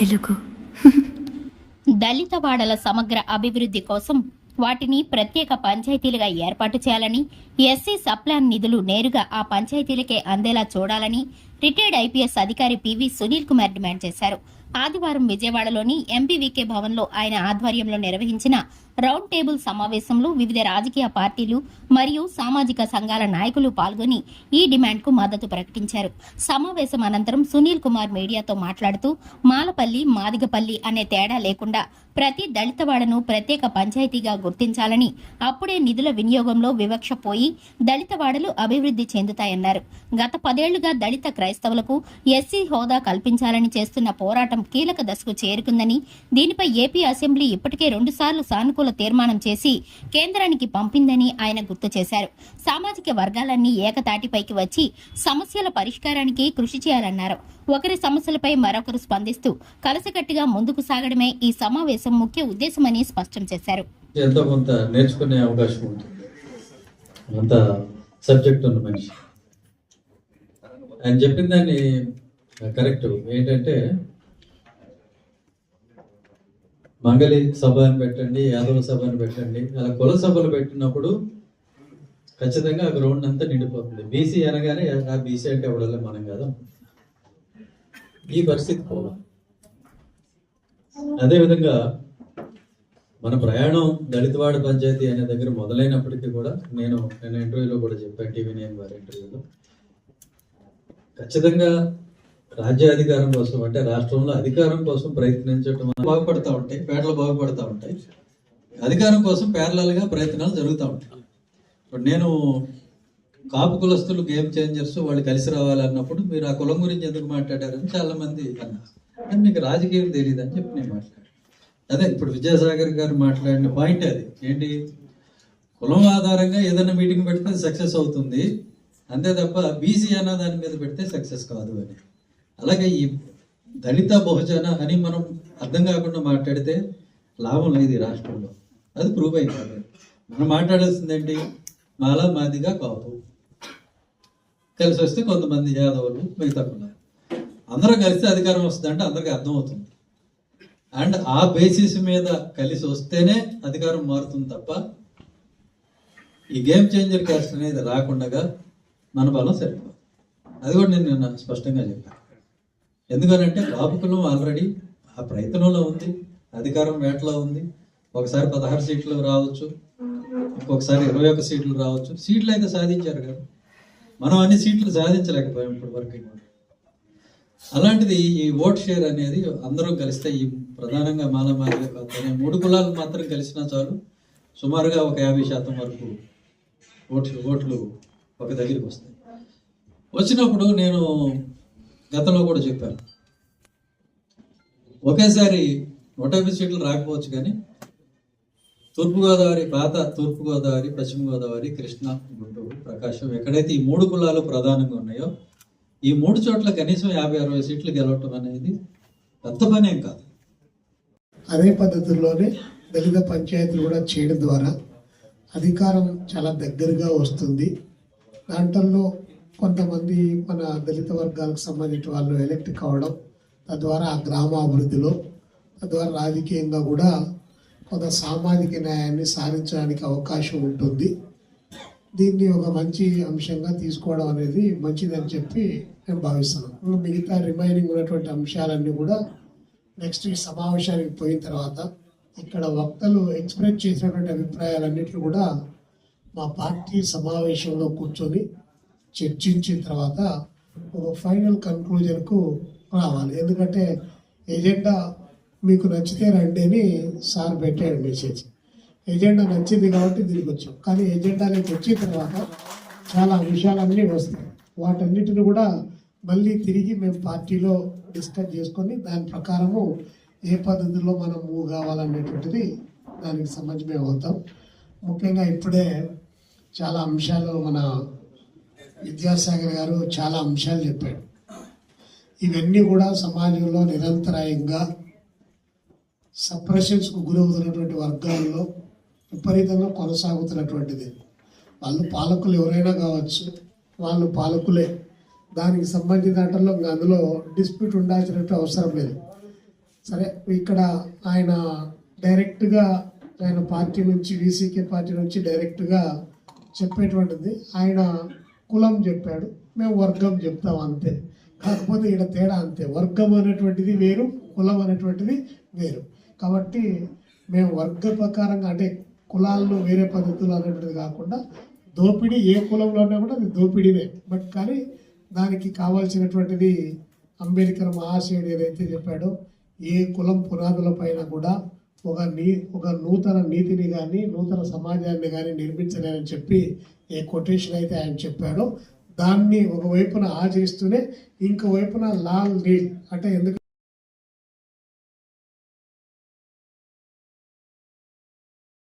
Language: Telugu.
తెలుగు దళిత వాడల సమగ్ర అభివృద్ధి కోసం వాటిని ప్రత్యేక పంచాయతీలుగా ఏర్పాటు చేయాలని, ఎస్సీ సప్లాన్ నిధులు నేరుగా ఆ పంచాయతీలకే అందేలా చూడాలని రిటైర్డ్ ఐపీఎస్ అధికారి పివి సునీల్ కుమార్ డిమాండ్ చేశారు. ఆదివారం విజయవాడలోని ఎంపీవీకే భవన్లో ఆయన ఆధ్వర్యంలో నిర్వహించిన రౌండ్ టేబుల్ సమావేశంలో వివిధ రాజకీయ పార్టీలు మరియు సామాజిక సంఘాల నాయకులు పాల్గొని ఈ డిమాండ్కు మద్దతు ప్రకటించారు. సమావేశం అనంతరం సునీల్ కుమార్ మీడియాతో మాట్లాడుతూ మాలపల్లి, మాదిగపల్లి అనే తేడా లేకుండా ప్రతి దళితవాడను ప్రత్యేక పంచాయతీగా గుర్తించాలని, అప్పుడే నిధుల వినియోగంలో వివక్ష పోయి దళితవాడలు అభివృద్ధి చెందుతాయన్నారు. గత 10 ఏళ్లుగా దళిత క్రైస్తవులకు ఎస్సీ హోదా కల్పించాలని చేస్తున్న పోరాటం కీలక దశకు చేరుకుందని, దీనిపై ఏపీ అసెంబ్లీ ఇప్పటికే 2 సార్లు సానుకూల తీర్మానం చేసి కేంద్రానికి పంపిందని ఆయన గుర్తు చేశారు. సామాజిక వర్గాలన్నీ ఏకతాటిపైకి వచ్చి సమస్యల పరిష్కారానికి కృషి చేయాలన్నారు. ఒకరి సమస్యలపై మరొకరు స్పందిస్తూ కలిసికట్టుగా ముందుకు సాగడమే ఈ సమావేశం ముఖ్య ఉద్దేశమని స్పష్టం చేశారు. ఎంతో కొంత నేర్చుకునే అవకాశం ఉంటుంది. అంత సబ్జెక్ట్ ఉన్న మనిషి ఆయన చెప్పిన దాన్ని కరెక్ట్. ఏంటంటే మంగళి సభ అని పెట్టండి, యాదవ సభ అని పెట్టండి, అలా కుల సభలు పెట్టినప్పుడు ఖచ్చితంగా ఆ గ్రౌండ్ అంతా నిండిపోతుంది. బీసీ అనగానే ఆ బీసీ అంటే ఎవడలే మనం కదా, ఈ పరిస్థితి పోవాలి. అదేవిధంగా మన ప్రయాణం దళితవాడ పంచాయతీ అనే దగ్గర మొదలైనప్పటికీ కూడా నేను ఇంటర్వ్యూలో కూడా చెప్పాను, TV9 వారి ఇంటర్వ్యూలో, ఖచ్చితంగా రాజ్యాధికారం కోసం అంటే రాష్ట్రంలో అధికారం కోసం ప్రయత్నించడం బాగుపడతా ఉంటాయి, పేటలు బాగుపడతా ఉంటాయి. అధికారం కోసం ప్యారలల్గా ప్రయత్నాలు జరుగుతూ ఉంటాయి. ఇప్పుడు నేను కాపు కులస్తులు గేమ్ చేంజర్స్ వాళ్ళు కలిసి రావాలన్నప్పుడు మీరు ఆ కులం గురించి ఎందుకు మాట్లాడారని చాలా మంది అన్నారు. మీకు రాజకీయం తెలియదు అని చెప్పి నేను మాట్లాడాను. అదే ఇప్పుడు విద్యాసాగర్ గారు మాట్లాడిన పాయింట్ అది ఏంటి, కులం ఆధారంగా ఏదైనా మీటింగ్ పెడితే సక్సెస్ అవుతుంది, అంతే తప్ప బీసీ అన్న దాని మీద పెడితే సక్సెస్ కాదు అని. అలాగే ఈ దళిత బహుజన అని మనం అర్థం కాకుండా మాట్లాడితే లాభం లేదు ఈ రాష్ట్రంలో. అది ప్రూవ్ అయింది. మనం మాట్లాడాల్సింది ఏంటి, మాలా మాదిగా కాపు కలిసి వస్తే కొంతమంది యాదవులు మిగతా ఉన్నారు, అందరం కలిస్తే అధికారం వస్తుందంటే అందరికీ అర్థమవుతుంది. అండ్ ఆ బేసిస్ మీద కలిసి వస్తేనే అధికారం మారుతుంది తప్ప ఈ గేమ్ చేంజర్ క్యాస్ట్ అనేది రాకుండా మన బలం సరిపోదు. అది కూడా నేను నిన్న స్పష్టంగా చెప్పాను. ఎందుకనంటే కాపు కులం ఆల్రెడీ ఆ ప్రయత్నంలో ఉంది, అధికారం వేటలో ఉంది. ఒకసారి 16 సీట్లు రావచ్చు, ఇంకొకసారి 21 సీట్లు రావచ్చు. సీట్లు అయితే సాధించారు కదా, మనం అన్ని సీట్లు సాధించలేకపోయాం ఇప్పటి వరకు. అలాంటిది ఈ ఓట్ షేర్ అనేది అందరం కలిస్తే, ఈ ప్రధానంగా మాలమాదిగా కాదు 3 కులాలు మాత్రం కలిసినా చాలు, సుమారుగా ఒక 50% వరకు ఓట్లు ఒక దగ్గరికి వస్తాయి. వచ్చినప్పుడు నేను గతంలో కూడా చెప్పాను, ఒకేసారి 150 సీట్లు రాకపోవచ్చు, కానీ తూర్పుగోదావరి, పాత తూర్పుగోదావరి, పశ్చిమ గోదావరి, కృష్ణా, గుంటూరు, ప్రకాశం ఎక్కడైతే ఈ 3 కులాలు ప్రధానంగా ఉన్నాయో ఈ 3 చోట్ల కనీసం 50-60 సీట్లు గెలవటం అనేది పెద్ద పనేం కాదు. అదే పద్ధతుల్లోనే దళిత పంచాయతీలు కూడా చేయడం ద్వారా అధికారం చాలా దగ్గరగా వస్తుంది. దాంట్లో కొంతమంది మన దళిత వర్గాలకు సంబంధించిన వాళ్ళు ఎలక్ట్ కావడం, తద్వారా ఆ గ్రామ అభివృద్ధిలో, తద్వారా రాజకీయంగా కూడా కొంత సామాజిక న్యాయాన్ని సాధించడానికి అవకాశం ఉంటుంది. దీన్ని ఒక మంచి అంశంగా తీసుకోవడం అనేది మంచిదని చెప్పి నేను భావిస్తున్నాను. మిగతా రిమైనింగ్ ఉన్నటువంటి అంశాలన్నీ కూడా నెక్స్ట్ ఈ సమావేశానికి పోయిన తర్వాత ఇక్కడ వక్తలు ఎక్స్ప్రెస్ చేసినటువంటి అభిప్రాయాలన్నింటినీ కూడా మా పార్టీ సమావేశంలో కూర్చొని చర్చించిన తర్వాత ఒక ఫైనల్ కన్క్లూజన్కు రావాలి. ఎందుకంటే ఎజెండా మీకు నచ్చితే రండి అని సార్ పెట్టాడు మెసేజ్. ఎజెండా నచ్చింది కాబట్టి దీనికి వచ్చాం, కానీ ఎజెండాలోకి వచ్చిన తర్వాత చాలా విషయాలన్నీ వస్తాయి. వాటన్నిటిని కూడా మళ్ళీ తిరిగి మేము పార్టీలో డిస్కస్ చేసుకొని దాని ప్రకారము ఏ పద్ధతిలో మనం మూవ్ కావాలనేటువంటిది దానికి సంబంధించి మేము అవుతాం. ముఖ్యంగా ఇప్పుడే చాలా అంశాలు మన విద్యాసాగర్ గారు చాలా అంశాలు చెప్పాడు. ఇవన్నీ కూడా సమాజంలో నిరంతరాయంగా సప్రెషన్స్కు గురవుతున్నటువంటి వర్గాల్లో విపరీతంగా కొనసాగుతున్నటువంటిది. వాళ్ళు పాలకులు ఎవరైనా కావచ్చు, వాళ్ళు పాలకులే. దానికి సంబంధించిన దాంట్లో అందులో డిస్ప్యూట్ ఉండాల్సినట్టు అవసరం లేదు. సరే, ఇక్కడ ఆయన డైరెక్ట్గా ఆయన పార్టీ నుంచి, వీసీకే పార్టీ నుంచి డైరెక్ట్గా చెప్పేటువంటిది, ఆయన కులం చెప్పాడు, మేము వర్గం చెప్తాం అంతే. కాకపోతే ఇక్కడ తేడా అంతే, వర్గం అనేటువంటిది వేరు, కులం అనేటువంటిది వేరు. కాబట్టి మేము వర్గ ప్రకారంగా, అంటే కులాలను వేరే పద్ధతులు అనేటువంటిది కాకుండా దోపిడీ ఏ కులంలో ఉన్నా కూడా అది దోపిడీనే. బట్ కానీ దానికి కావాల్సినటువంటిది అంబేద్కర్ మహాశయుడు ఏదైతే చెప్పాడో, ఏ కులం పునాదుల పైన కూడా ఒక నూతన నీతిని కానీ నూతన సమాజాన్ని కానీ నిర్మించలేనని చెప్పి ఏ కొటేషన్ అయితే ఆయన చెప్పాడో, దాన్ని ఒకవైపున ఆచరిస్తూనే ఇంకోవైపున లాల్ నీల్, అంటే ఎందుకు